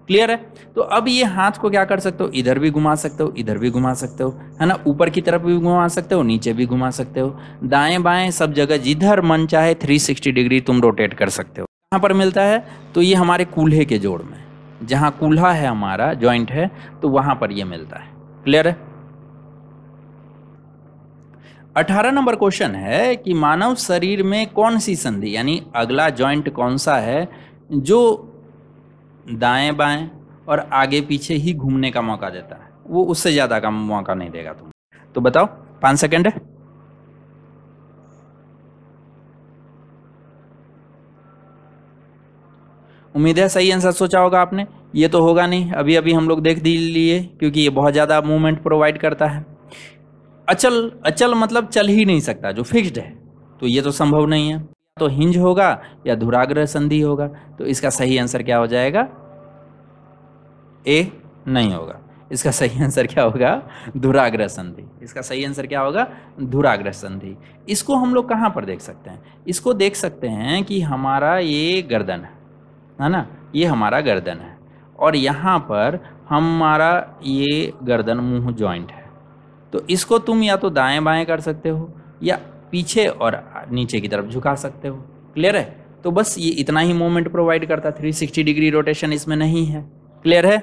क्लियर है। तो अब ये हाथ को क्या कर सकते हो, इधर भी घुमा सकते हो, इधर भी घुमा सकते हो, है ना। ऊपर की तरफ भी घुमा सकते हो, नीचे भी घुमा सकते हो, दाएं बाएं सब जगह, जिधर मन चाहे 360 डिग्री तुम रोटेट कर सकते हो। कहाँ पर मिलता है, तो ये हमारे कूल्हे के जोड़ में, जहाँ कूल्हा है हमारा जॉइंट है, तो वहां पर ये मिलता है। क्लियर है। 18 नंबर क्वेश्चन है कि मानव शरीर में कौन सी संधि यानी अगला जॉइंट कौन सा है जो दाएं बाएं और आगे पीछे ही घूमने का मौका देता है, वो उससे ज्यादा का मौका नहीं देगा तुम। तो बताओ, 5 सेकंड है। उम्मीद है सही आंसर सोचा होगा आपने। ये तो होगा नहीं, अभी अभी हम लोग देख लिए, क्योंकि ये बहुत ज़्यादा मूवमेंट प्रोवाइड करता है। अचल, अचल मतलब चल ही नहीं सकता, जो फिक्स्ड है, तो ये तो संभव नहीं है। तो हिंज होगा या धुराग्रह संधि होगा। तो इसका सही आंसर क्या हो जाएगा? ए नहीं होगा। इसका सही आंसर क्या होगा? धुराग्रह संधि। इसका सही आंसर क्या होगा? धुराग्रह संधि। इसको हम लोग कहाँ पर देख सकते हैं? इसको देख सकते हैं कि हमारा ये गर्दन है ना, ये हमारा गर्दन है, और यहाँ पर हमारा ये गर्दन मुंह जॉइंट है। तो इसको तुम या तो दाएं बाएं कर सकते हो या पीछे और नीचे की तरफ झुका सकते हो। क्लियर है? तो बस ये इतना ही मूवमेंट प्रोवाइड करता, 360 डिग्री रोटेशन इसमें नहीं है। क्लियर है?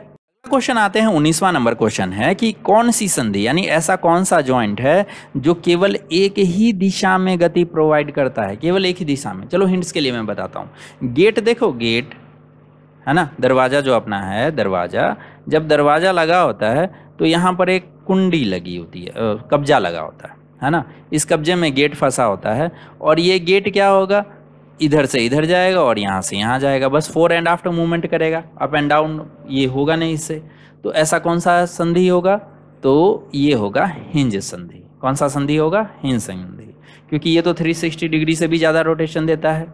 क्वेश्चन आते हैं, 19वां नंबर क्वेश्चन है कि कौन सी संधि यानी ऐसा कौन सा जॉइंट है जो केवल एक ही दिशा में गति प्रोवाइड करता है, केवल एक ही दिशा में। चलो हिंट्स के लिए मैं बताता हूँ। गेट देखो, गेट है ना, दरवाजा जो अपना है, दरवाजा, जब दरवाजा लगा होता है तो यहाँ पर एक कुंडी लगी होती है, कब्जा लगा होता है ना। इस कब्जे में गेट फंसा होता है, और ये गेट क्या होगा, इधर से इधर जाएगा और यहाँ से यहाँ जाएगा, बस फोर एंड आफ्टर मूवमेंट करेगा, अप एंड डाउन, ये होगा नहीं इससे। तो ऐसा कौन सा संधि होगा? तो ये होगा हिंज संधि। कौन सा संधि होगा? हिंज संधि, क्योंकि ये तो 360 डिग्री से भी ज़्यादा रोटेशन देता है।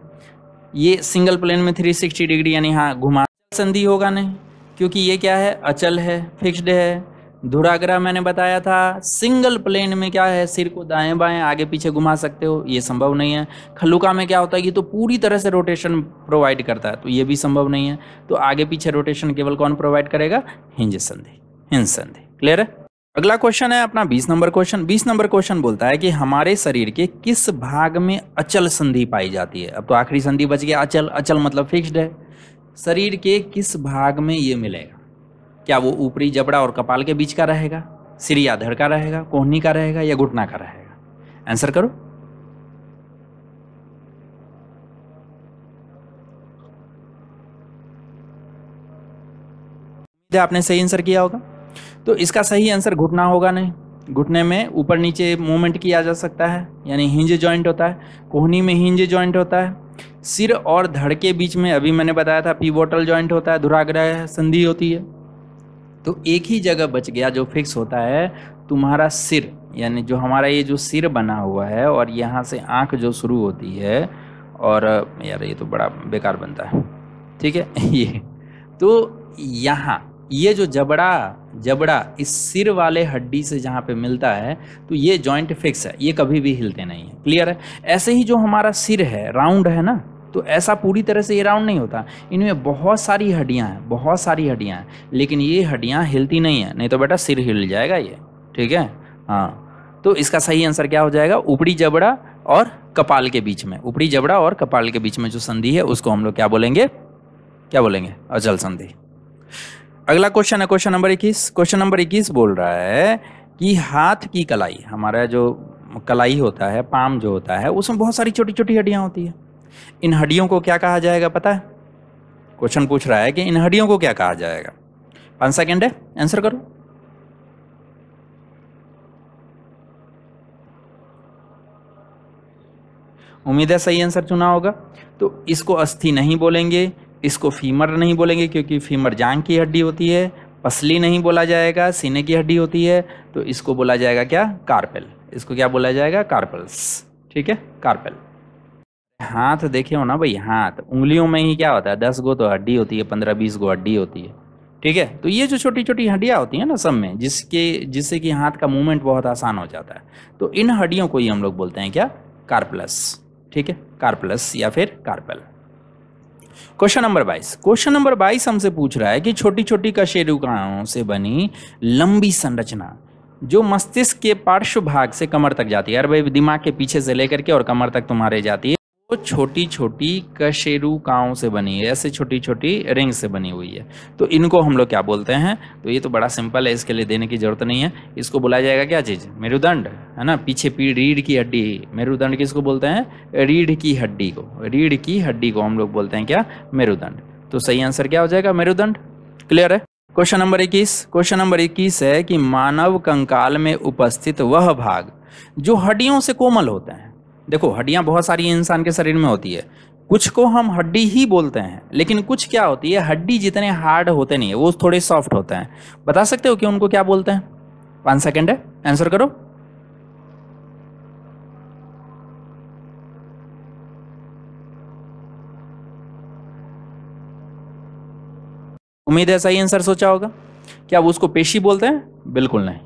ये सिंगल प्लेन में 360 डिग्री यानी हाँ घुमा संधि होगा नहीं, क्योंकि ये क्या है, अचल है, फिक्स्ड है। धुराग्रह मैंने बताया था, सिंगल प्लेन में क्या है, सिर को दाएं बाएं आगे पीछे घुमा सकते हो, ये संभव नहीं है। खलुका में क्या होता है, ये तो पूरी तरह से रोटेशन प्रोवाइड करता है, तो ये भी संभव नहीं है। तो आगे पीछे रोटेशन केवल कौन प्रोवाइड करेगा? हिंज संधि, हिंज संधि। क्लियर है? अगला क्वेश्चन है अपना 20 नंबर क्वेश्चन। 20 नंबर क्वेश्चन बोलता है कि हमारे शरीर के किस भाग में अचल संधि पाई जाती है। अब तो आखिरी संधि बच गया, अचल। अचल मतलब फिक्स्ड है। शरीर के किस भाग में ये मिलेगा? क्या वो ऊपरी जबड़ा और कपाल के बीच का रहेगा, सिर या धड़ का रहेगा, कोहनी का रहेगा, या घुटना का रहेगा? आंसर करो। आपने सही आंसर किया होगा। तो इसका सही आंसर घुटना होगा नहीं। घुटने में ऊपर नीचे मूवमेंट किया जा सकता है, यानी हिंज जॉइंट होता है। कोहनी में हिंज जॉइंट होता है। सिर और धड़ के बीच में अभी मैंने बताया था पिवोटल जॉइंट होता है, धुराग्रह संधि होती है। तो एक ही जगह बच गया जो फिक्स होता है, तुम्हारा सिर, यानी जो हमारा ये जो सिर बना हुआ है और यहाँ से आँख जो शुरू होती है, और यार ये तो बड़ा बेकार बनता है, ठीक है ये तो यहाँ ये जो जबड़ा इस सिर वाले हड्डी से जहाँ पे मिलता है, तो ये जॉइंट फिक्स है, ये कभी भी हिलते नहीं है। क्लियर है? ऐसे ही जो हमारा सिर है राउंड है ना, तो ऐसा पूरी तरह से ये राउंड नहीं होता, इनमें बहुत सारी हड्डियाँ हैं, बहुत सारी हड्डियाँ हैं, लेकिन ये हड्डियाँ हिलती नहीं है, नहीं तो बेटा सिर हिल जाएगा ये। ठीक है? हाँ, तो इसका सही आंसर क्या हो जाएगा? ऊपरी जबड़ा और कपाल के बीच में, ऊपरी जबड़ा और कपाल के बीच में जो संधि है उसको हम लोग क्या बोलेंगे? क्या बोलेंगे? अचल संधि। अगला क्वेश्चन है क्वेश्चन नंबर 21। क्वेश्चन नंबर 21 बोल रहा है कि हाथ की कलाई, हमारा जो कलाई होता है, पाम जो होता है, उसमें बहुत सारी छोटी छोटी हड्डियां होती है। इन हड्डियों को क्या कहा जाएगा पता है? क्वेश्चन पूछ रहा है कि इन हड्डियों को क्या कहा जाएगा। 5 सेकेंड है, आंसर करो। उम्मीद है सही आंसर चुना होगा। तो इसको अस्थि नहीं बोलेंगे, इसको फीमर नहीं बोलेंगे क्योंकि फीमर जांघ की हड्डी होती है, पसली नहीं बोला जाएगा, सीने की हड्डी होती है, तो इसको बोला जाएगा क्या? कार्पेल। इसको क्या बोला जाएगा? कार्पल्स। ठीक है? कार्पेल। हाथ देखे हो ना भाई, हाथ उंगलियों में ही क्या होता है, 10 गो तो हड्डी होती है, 15-20 गो हड्डी होती है। ठीक है? तो ये जो छोटी छोटी हड्डियां होती हैं ना सब में, जिससे कि हाथ का मूवमेंट बहुत आसान हो जाता है, तो इन हड्डियों को ही हम लोग बोलते हैं क्या? कार्पलस। ठीक है? कार्पलस या फिर carpel. Question number 22। Question number 22 हमसे पूछ रहा है कि छोटी छोटी कशेरुकाओं से बनी लंबी संरचना जो मस्तिष्क के पार्श्व भाग से कमर तक जाती है, अरे भाई दिमाग के पीछे से लेकर के और कमर तक तुम्हारे जाती है, वो छोटी छोटी कशेरुकाओं से बनी है, ऐसे छोटी छोटी रिंग से बनी हुई है। तो इनको हम लोग क्या बोलते हैं? तो ये तो बड़ा सिंपल है, इसके लिए देने की जरूरत नहीं है। इसको बुलाया जाएगा क्या चीज़? मेरुदंड, है ना। पीछे रीढ़ की हड्डी, मेरुदंड किसको बोलते हैं? रीढ़ की हड्डी को, रीढ़ की हड्डी को हम लोग बोलते हैं क्या? मेरुदंड। तो सही आंसर क्या हो जाएगा? मेरुदंड। क्लियर है? Question number 21। क्वेश्चन नंबर 21 है कि मानव कंकाल में उपस्थित वह भाग जो हड्डियों से कोमल होते हैं। देखो हड्डियां बहुत सारी इंसान के शरीर में होती है, कुछ को हम हड्डी ही बोलते हैं, लेकिन कुछ क्या होती है, हड्डी जितने हार्ड होते नहीं है, वो थोड़े सॉफ्ट होते हैं। बता सकते हो कि उनको क्या बोलते हैं? 5 सेकंड है, आंसर करो। उम्मीद है सही आंसर सोचा होगा। क्या वो उसको पेशी बोलते हैं? बिल्कुल नहीं।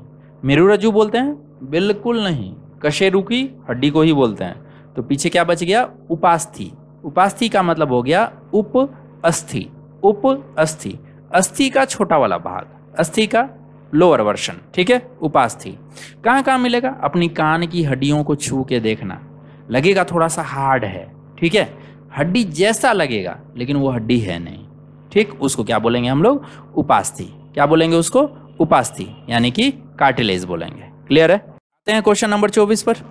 मेरुरज्जु बोलते हैं? बिल्कुल नहीं। कशेरुकी हड्डी को ही बोलते हैं। तो पीछे क्या बच गया? उपास्थि। उपास्थि का मतलब हो गया उप अस्थि। उप अस्थि, अस्थि का छोटा वाला भाग, अस्थि का लोअर वर्शन, ठीक है, उपास्थि। कहाँ कहाँ मिलेगा? अपनी कान की हड्डियों को छू के देखना, लगेगा थोड़ा सा हार्ड है, ठीक है, हड्डी जैसा लगेगा, लेकिन वो हड्डी है नहीं, ठीक, उसको क्या बोलेंगे हम लोग? उपास्थि। क्या बोलेंगे उसको? उपास्थि, यानी कि कार्टिलेज बोलेंगे। क्लियर है? आते हैं क्वेश्चन नंबर 24 पर,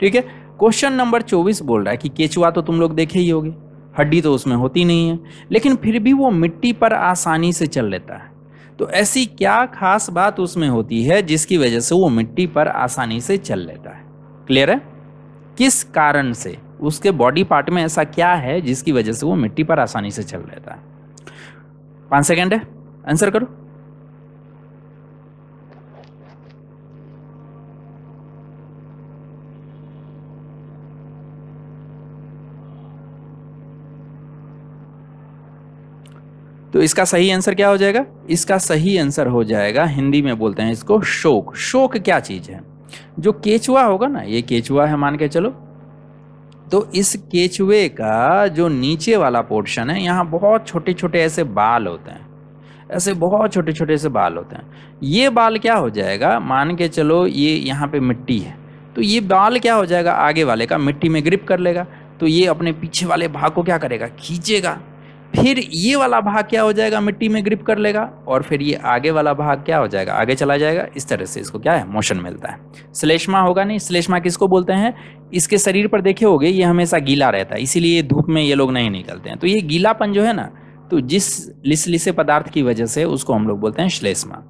ठीक है। क्वेश्चन नंबर 24 बोल रहा है कि केचुआ तो तुम लोग देखे ही होगे, हड्डी तो उसमें होती नहीं है, लेकिन फिर भी वो मिट्टी पर आसानी से चल लेता है। तो ऐसी क्या खास बात उसमें होती है जिसकी वजह से वो मिट्टी पर आसानी से चल लेता है? क्लियर है? किस कारण से, उसके बॉडी पार्ट में ऐसा क्या है जिसकी वजह से वो मिट्टी पर आसानी से चल लेता है? 5 सेकंड है, आंसर करो। तो इसका सही आंसर क्या हो जाएगा? इसका सही आंसर हो जाएगा, हिंदी में बोलते हैं इसको शोक। शोक क्या चीज है? जो केचुआ होगा ना, ये केचुआ है मान के चलो, तो इस केचुए का जो नीचे वाला पोर्शन है, यहाँ बहुत छोटे छोटे ऐसे बाल होते हैं, ऐसे बहुत छोटे छोटे से बाल होते हैं। ये बाल क्या हो जाएगा, मान के चलो ये यहाँ पे मिट्टी है, तो ये बाल क्या हो जाएगा, आगे वाले का मिट्टी में ग्रिप कर लेगा, तो ये अपने पीछे वाले भाग को क्या करेगा, खींचेगा। फिर ये वाला भाग क्या हो जाएगा, मिट्टी में ग्रिप कर लेगा, और फिर ये आगे वाला भाग क्या हो जाएगा, आगे चला जाएगा। इस तरह से इसको क्या है, मोशन मिलता है। श्लेष्मा होगा नहीं, श्लेष्मा किसको बोलते हैं? इसके शरीर पर देखे होगे ये हमेशा गीला रहता है, इसीलिए धूप में ये लोग नहीं निकलते हैं। तो ये गीलापन जो है ना, तो जिस लिसलिसे पदार्थ की वजह से उसको हम लोग बोलते हैं श्लेष्मा।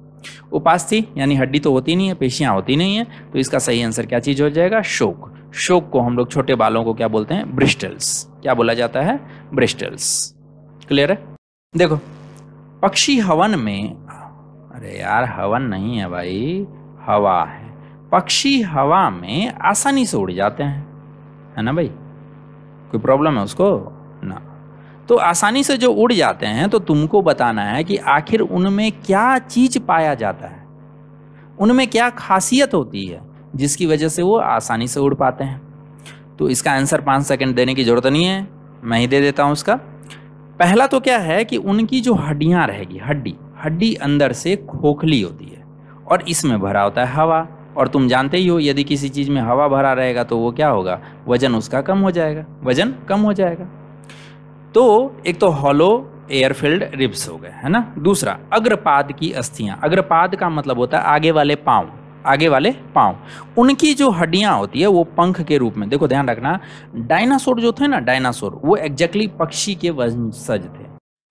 उपास्थि यानी हड्डी तो होती नहीं है, पेशियां होती नहीं है, तो इसका सही आंसर क्या चीज हो जाएगा? शोक। शोक को हम लोग छोटे बालों को क्या बोलते हैं? ब्रिस्टल्स। क्या बोला जाता है? ब्रिस्टल्स। क्लियर है? देखो, पक्षी हवन में, अरे यार हवन नहीं है भाई, हवा है। पक्षी हवा में आसानी से उड़ जाते हैं, है ना भाई? कोई प्रॉब्लम है उसको ना? तो आसानी से जो उड़ जाते हैं, तो तुमको बताना है कि आखिर उनमें क्या चीज पाया जाता है, उनमें क्या खासियत होती है जिसकी वजह से वो आसानी से उड़ पाते हैं। तो इसका आंसर 5 सेकंड देने की जरूरत नहीं है, मैं ही दे देता हूं उसका। पहला तो क्या है कि उनकी जो हड्डियां रहेगी, हड्डी अंदर से खोखली होती है और इसमें भरा होता है हवा, और तुम जानते ही हो यदि किसी चीज में हवा भरा रहेगा तो वो क्या होगा, वजन उसका कम हो जाएगा, वजन कम हो जाएगा। तो एक तो हॉलो एयर फिल्ड रिब्स हो गए, है ना। दूसरा, अग्रपाद की अस्थियां। अग्रपाद का मतलब होता है आगे वाले पांव, आगे वाले पांव। उनकी जो हड्डियां होती है वो पंख के रूप में, देखो ध्यान रखना, डायनासोर जो थे ना, डायनासोर वो एग्जैक्टली पक्षी के वंशज थे।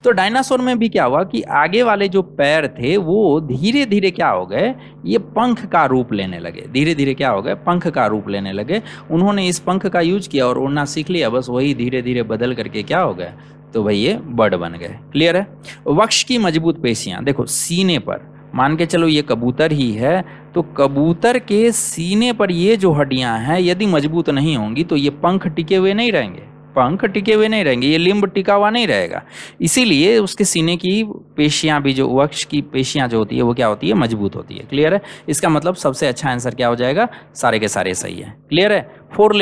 तो डायनासोर में भी क्या हुआ कि आगे वाले जो पैर थे वो धीरे धीरे क्या हो गए, ये पंख का रूप लेने लगे, धीरे धीरे क्या हो गए, पंख का रूप लेने लगे। उन्होंने इस पंख का यूज किया और उड़ना सीख लिया, बस वही धीरे धीरे बदल करके क्या हो गए, तो भाई ये बर्ड बन गए। क्लियर है? वक्ष की मजबूत पेशियां, देखो सीने पर, मान के चलो ये कबूतर ही है, तो कबूतर के सीने पर ये जो हड्डियां हैं यदि मजबूत नहीं होंगी तो ये पंख टिके हुए नहीं रहेंगे, पंख टिके हुए नहीं रहेंगे, ये लिम्ब टिका हुआ नहीं रहेगा। इसीलिए उसके सीने की पेशियां भी, जो वक्ष की पेशियां जो होती है वो क्या होती है, मजबूत होती है। क्लियर है? इसका मतलब सबसे अच्छा आंसर क्या हो जाएगा, सारे के सारे सही है। क्लियर है? फोर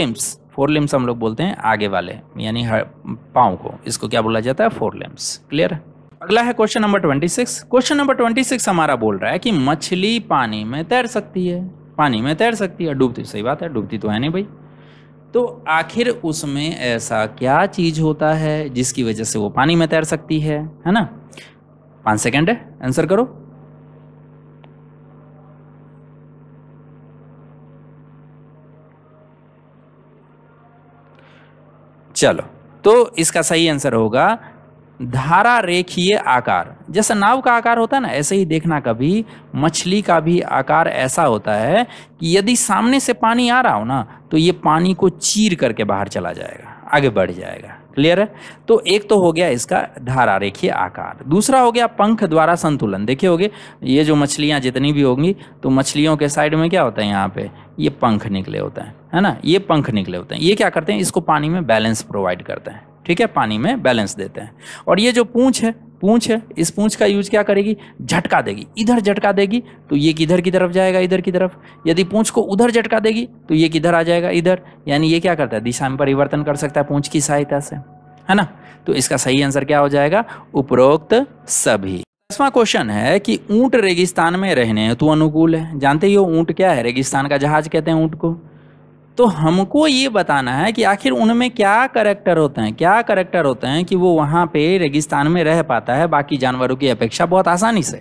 लिम्स हम लोग बोलते हैं आगे वाले यानी पाँव को, इसको क्या बोला जाता है, फोर लिम्स। क्लियर है? अगला है क्वेश्चन नंबर 26। क्वेश्चन नंबर 26 हमारा बोल रहा है कि मछली पानी में तैर सकती है, पानी में तैर सकती है, डूबती, सही बात है, डूबती तो है नहीं भाई। तो आखिर उसमें ऐसा क्या चीज होता है जिसकी वजह से वो पानी में तैर सकती है ना। 5 सेकंड है, आंसर करो। चलो, तो इसका सही आंसर होगा धारा रेखीय आकार। जैसा नाव का आकार होता है ना, ऐसे ही देखना कभी मछली का भी आकार ऐसा होता है कि यदि सामने से पानी आ रहा हो ना, तो ये पानी को चीर करके बाहर चला जाएगा, आगे बढ़ जाएगा। क्लियर है? तो एक तो हो गया इसका धारा रेखीय आकार, दूसरा हो गया पंख द्वारा संतुलन। देखे होगे ये जो मछलियां जितनी भी होंगी तो मछलियों के साइड में क्या होता है, यहाँ पे ये पंख निकले होते हैं, है ना, ये पंख निकले होते हैं। ये क्या करते हैं, इसको पानी में बैलेंस प्रोवाइड करते हैं। ठीक है, पानी में बैलेंस देते हैं। और ये जो पूंछ है, इस पूंछ का यूज क्या करेगी, झटका देगी, इधर झटका देगी तो ये किधर की तरफ जाएगा, इधर की तरफ। यदि पूंछ को उधर झटका देगी तो ये किधर आ जाएगा, इधर। यानी ये क्या करता है, दिशा में परिवर्तन कर सकता है पूंछ की सहायता से, है ना। तो इसका सही आंसर क्या हो जाएगा, उपरोक्त सभी। 10वां क्वेश्चन है कि ऊंट रेगिस्तान में रहने हेतु अनुकूल है। जानते ही हो ऊंट क्या है, रेगिस्तान का जहाज कहते हैं ऊंट को। तो हमको ये बताना है कि आखिर उनमें क्या करैक्टर होते हैं कि वो वहाँ पे रेगिस्तान में रह पाता है बाकी जानवरों की अपेक्षा बहुत आसानी से।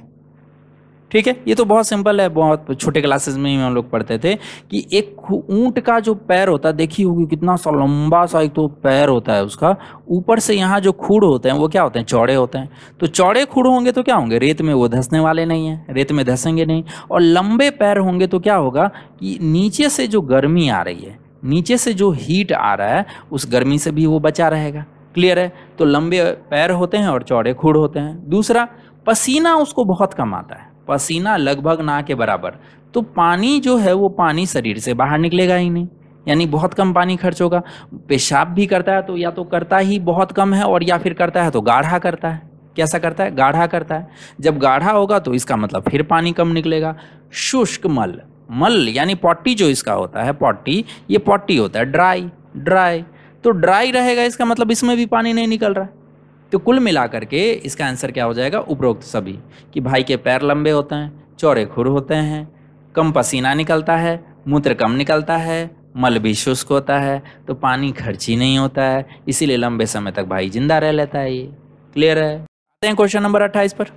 ठीक है, ये तो बहुत सिंपल है, बहुत छोटे क्लासेस में ही हम लोग पढ़ते थे कि एक ऊंट का जो पैर होता है, देखी होगी कितना सा लंबा सा एक तो पैर होता है उसका, ऊपर से यहाँ जो खूड़ होते हैं वो क्या होते हैं, चौड़े होते हैं। तो चौड़े खूड़ होंगे तो क्या होंगे, रेत में वो धंसने वाले नहीं है, रेत में धंसेंगे नहीं। और लंबे पैर होंगे तो क्या होगा कि नीचे से जो गर्मी आ रही है, नीचे से जो हीट आ रहा है, उस गर्मी से भी वो बचा रहेगा। क्लियर है? तो लंबे पैर होते हैं और चौड़े खूड़ होते हैं। दूसरा, पसीना उसको बहुत कम आता है, पसीना लगभग ना के बराबर। तो पानी जो है वो पानी शरीर से बाहर निकलेगा ही नहीं, यानी बहुत कम पानी खर्च होगा। पेशाब भी करता है तो या तो करता ही बहुत कम है, और या फिर करता है तो गाढ़ा करता है। कैसा करता है, गाढ़ा करता है। जब गाढ़ा होगा तो इसका मतलब फिर पानी कम निकलेगा। शुष्क मल, मल यानी पॉटी जो इसका होता है, पॉटी, ये पॉटी होता है ड्राई। तो ड्राई रहेगा, इसका मतलब इसमें भी पानी नहीं निकल रहा है। तो कुल मिलाकर के इसका आंसर क्या हो जाएगा, उपरोक्त सभी। कि भाई के पैर लंबे होते हैं, चौड़े खुर होते हैं, कम पसीना निकलता है, मूत्र कम निकलता है, मल भी शुष्क होता है, तो पानी खर्च ही नहीं होता है, इसीलिए लंबे समय तक भाई जिंदा रह लेता है ये। क्लियर है? आते हैं क्वेश्चन नंबर 28 पर।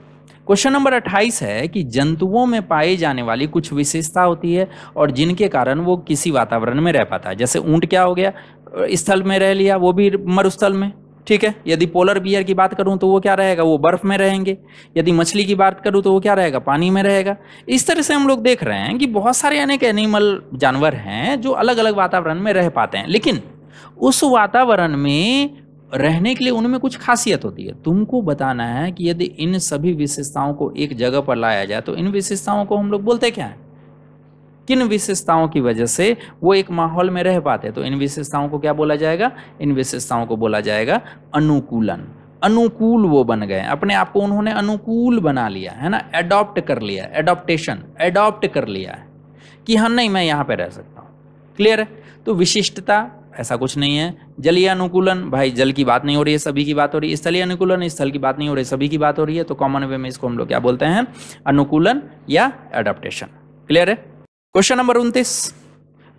क्वेश्चन नंबर 28 है कि जंतुओं में पाई जाने वाली कुछ विशेषता होती है और जिनके कारण वो किसी वातावरण में रह पाता है। जैसे ऊंट क्या हो गया, स्थल में रह लिया, वो भी मरुस्थल में। ठीक है, यदि पोलर बियर की बात करूं तो वो क्या रहेगा, वो बर्फ में रहेंगे। यदि मछली की बात करूं तो वो क्या रहेगा, पानी में रहेगा। इस तरह से हम लोग देख रहे हैं कि बहुत सारे अनेक एनिमल जानवर हैं जो अलग अलग वातावरण में रह पाते हैं, लेकिन उस वातावरण में रहने के लिए उनमें कुछ खासियत होती है। तुमको बताना है कि यदि इन सभी विशेषताओं को एक जगह पर लाया जाए तो इन विशेषताओं को हम लोग बोलते क्या हैं, किन विशेषताओं की वजह से वो एक माहौल में रह पाते। तो इन विशेषताओं को क्या बोला जाएगा, इन विशेषताओं को बोला जाएगा अनुकूलन। अनुकूल वो बन गए, अपने आप को उन्होंने अनुकूल बना लिया है ना, एडॉप्ट कर लिया, एडॉप्टेशन, एडॉप्ट कर लिया है कि हाँ नहीं मैं यहाँ पे रह सकता हूँ। क्लियर है? तो विशिष्टता ऐसा कुछ नहीं है। जलीय अनुकूलन, भाई जल की बात नहीं हो रही है, सभी की बात हो रही है। स्थलीय अनुकूलन, स्थल की बात नहीं हो रही, सभी की बात हो रही है। तो कॉमन वे में इसको हम लोग क्या बोलते हैं, अनुकूलन या एडॉप्टेशन। क्लियर है? Question number 29।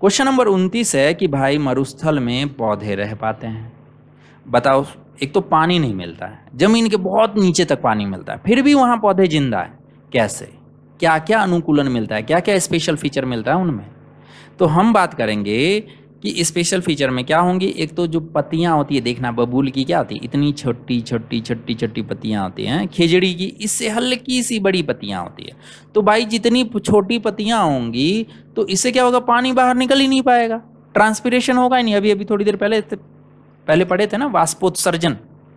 क्वेश्चन नंबर 29 है कि भाई मरुस्थल में पौधे रह पाते हैं। बताओ, एक तो पानी नहीं मिलता है, जमीन के बहुत नीचे तक पानी मिलता है, फिर भी वहां पौधे जिंदा है। कैसे, क्या क्या अनुकूलन मिलता है, क्या क्या स्पेशल फीचर मिलता है उनमें। तो हम बात करेंगे कि स्पेशल फीचर में क्या होंगी। एक तो जो पत्तियां होती है, देखना बबूल की क्या होती है, इतनी छोटी छोटी छोटी छोटी पत्तियां होती हैं। खेजड़ी की इससे हल्की सी बड़ी पत्तियां होती है। तो भाई जितनी छोटी पत्तियां होंगी तो इससे क्या होगा, पानी बाहर निकल ही नहीं पाएगा, ट्रांसपिरेशन होगा ही नहीं। अभी थोड़ी देर पहले पढ़े थे ना,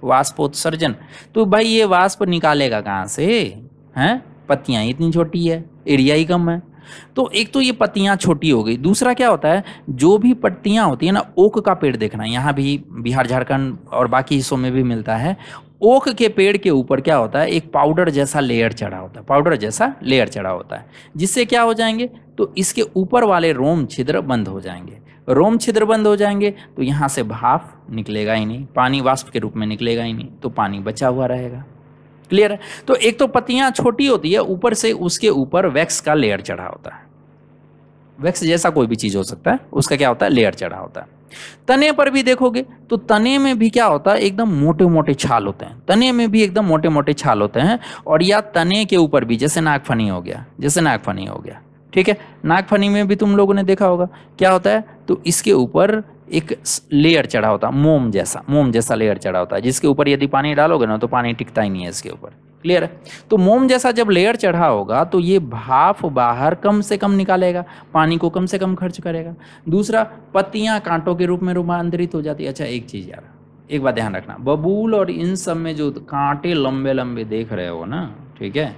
वाष्पोत्सर्जन। तो भाई ये वाष्प निकालेगा कहाँ से, हैं, पत्तियां इतनी छोटी है, एरिया ही कम है। तो एक तो ये पत्तियां छोटी हो गई। दूसरा क्या होता है, जो भी पत्तियां होती है ना, ओक का पेड़ देखना, यहाँ भी बिहार झारखंड और बाकी हिस्सों में भी मिलता है। ओक के पेड़ के ऊपर क्या होता है, एक पाउडर जैसा लेयर चढ़ा होता है, जिससे क्या हो जाएंगे, तो इसके ऊपर वाले रोम छिद्र बंद हो जाएंगे। तो यहाँ से भाप निकलेगा ही नहीं, पानी वाष्प के रूप में निकलेगा ही नहीं, तो पानी बचा हुआ रहेगा। क्लियर है? तो एक तो पत्तियां छोटी होती है, ऊपर से उसके ऊपर वैक्स का लेयर चढ़ा होता है। वैक्स जैसा कोई भी चीज हो सकता है, उसका क्या होता है, लेयर चढ़ा होता है। तने पर भी देखोगे तो तने में भी क्या होता है, एकदम मोटे मोटे छाल होते हैं। और या तने के ऊपर भी, जैसे नागफनी हो गया, ठीक है, नागफनी में भी तुम लोगों ने देखा होगा क्या होता है, तो इसके ऊपर एक लेयर चढ़ा होता है, मोम जैसा लेयर चढ़ा होता है, जिसके ऊपर यदि पानी डालोगे ना तो पानी टिकता ही नहीं है इसके ऊपर। क्लियर है। तो मोम जैसा जब लेयर चढ़ा होगा तो ये भाप बाहर कम से कम निकालेगा, पानी को कम से कम खर्च करेगा। दूसरा, पत्तियां कांटों के रूप में रूपांतरित हो जाती है। अच्छा एक चीज़ यार, एक बात ध्यान रखना, बबूल और इन सब में जो कांटे लंबे लंबे देख रहे हो ना, ठीक है,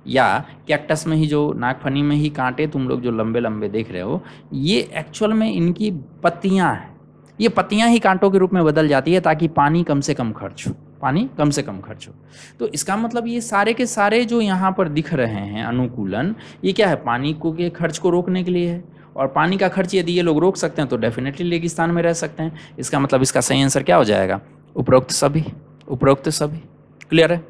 या कैक्टस में ही जो नागफनी में ही कांटे तुम लोग जो लंबे लंबे देख रहे हो, ये एक्चुअल में इनकी पत्तियां हैं। ये पत्तियां ही कांटों के रूप में बदल जाती है ताकि पानी कम से कम खर्च हो, पानी कम से कम खर्च हो। तो इसका मतलब ये सारे के सारे जो यहाँ पर दिख रहे हैं अनुकूलन, ये क्या है, पानी को के खर्च को रोकने के लिए है। और पानी का खर्च यदि ये लोग रोक सकते हैं तो डेफिनेटली रेगिस्तान में रह सकते हैं। इसका मतलब इसका सही आंसर क्या हो जाएगा, उपरोक्त सभी, उपरोक्त सभी। क्लियर है।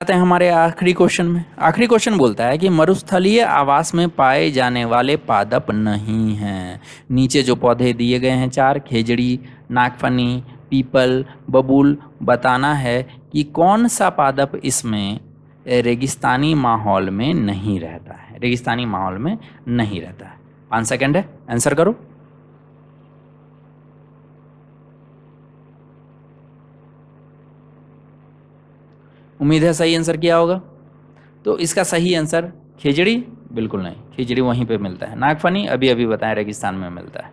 आते हैं हमारे आखिरी क्वेश्चन में। आखिरी क्वेश्चन बोलता है कि मरुस्थलीय आवास में पाए जाने वाले पादप नहीं हैं। नीचे जो पौधे दिए गए हैं 4, खेजड़ी, नागफनी, पीपल, बबूल, बताना है कि कौन सा पादप इसमें रेगिस्तानी माहौल में नहीं रहता है, रेगिस्तानी माहौल में नहीं रहता है। 5 सेकंड है, आंसर करो। उम्मीद है सही आंसर किया होगा। तो इसका सही आंसर खेजड़ी, बिल्कुल नहीं, खेजड़ी वहीं पे मिलता है। नागफनी अभी अभी बताया रेगिस्तान में मिलता है।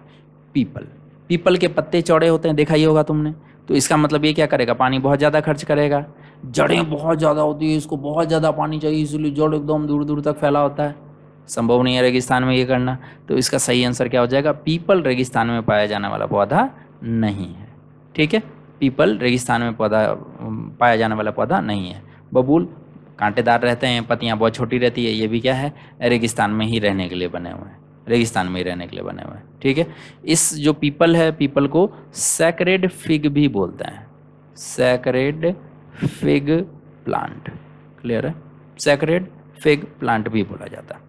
पीपल, पीपल के पत्ते चौड़े होते हैं, देखा ही होगा तुमने। तो इसका मतलब ये क्या करेगा, पानी बहुत ज़्यादा खर्च करेगा। जड़ें बहुत ज़्यादा होती है, इसको बहुत ज़्यादा पानी चाहिए, इसलिए जड़ एकदम दूर दूर तक फैला होता है। संभव नहीं है रेगिस्तान में ये करना। तो इसका सही आंसर क्या हो जाएगा, पीपल रेगिस्तान में पाया जाने वाला पौधा नहीं है। ठीक है, पीपल रेगिस्तान में पौधा पाया जाने वाला पौधा नहीं है। बबूल कांटेदार रहते हैं, पत्तियां बहुत छोटी रहती है, ये भी क्या है, रेगिस्तान में ही रहने के लिए बने हुए हैं, रेगिस्तान में ही रहने के लिए बने हुए हैं। ठीक है, इस जो पीपल है, पीपल को सैक्रेड फिग भी बोलते हैं, सैक्रेड फिग प्लांट। क्लियर है, सैक्रेड फिग प्लांट भी बोला जाता है।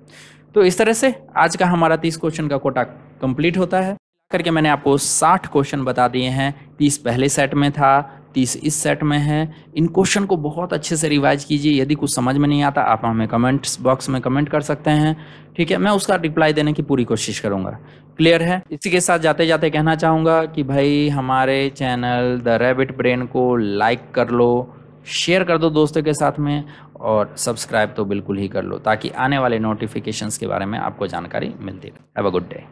तो इस तरह से आज का हमारा 30 क्वेश्चन का कोटा कंप्लीट होता है। करके मैंने आपको 60 क्वेश्चन बता दिए हैं। 30 पहले सेट में था, 30 इस सेट में है। इन क्वेश्चन को बहुत अच्छे से रिवाइज कीजिए। यदि कुछ समझ में नहीं आता आप हमें कमेंट्स बॉक्स में कमेंट कर सकते हैं, ठीक है, मैं उसका रिप्लाई देने की पूरी कोशिश करूंगा। क्लियर है। इसी के साथ जाते जाते कहना चाहूँगा कि भाई हमारे चैनल द रैबिट ब्रेन को लाइक कर लो, शेयर कर दो दोस्तों के साथ में, और सब्सक्राइब तो बिल्कुल ही कर लो ताकि आने वाले नोटिफिकेशंस के बारे में आपको जानकारी मिलती रहे। Have a good day.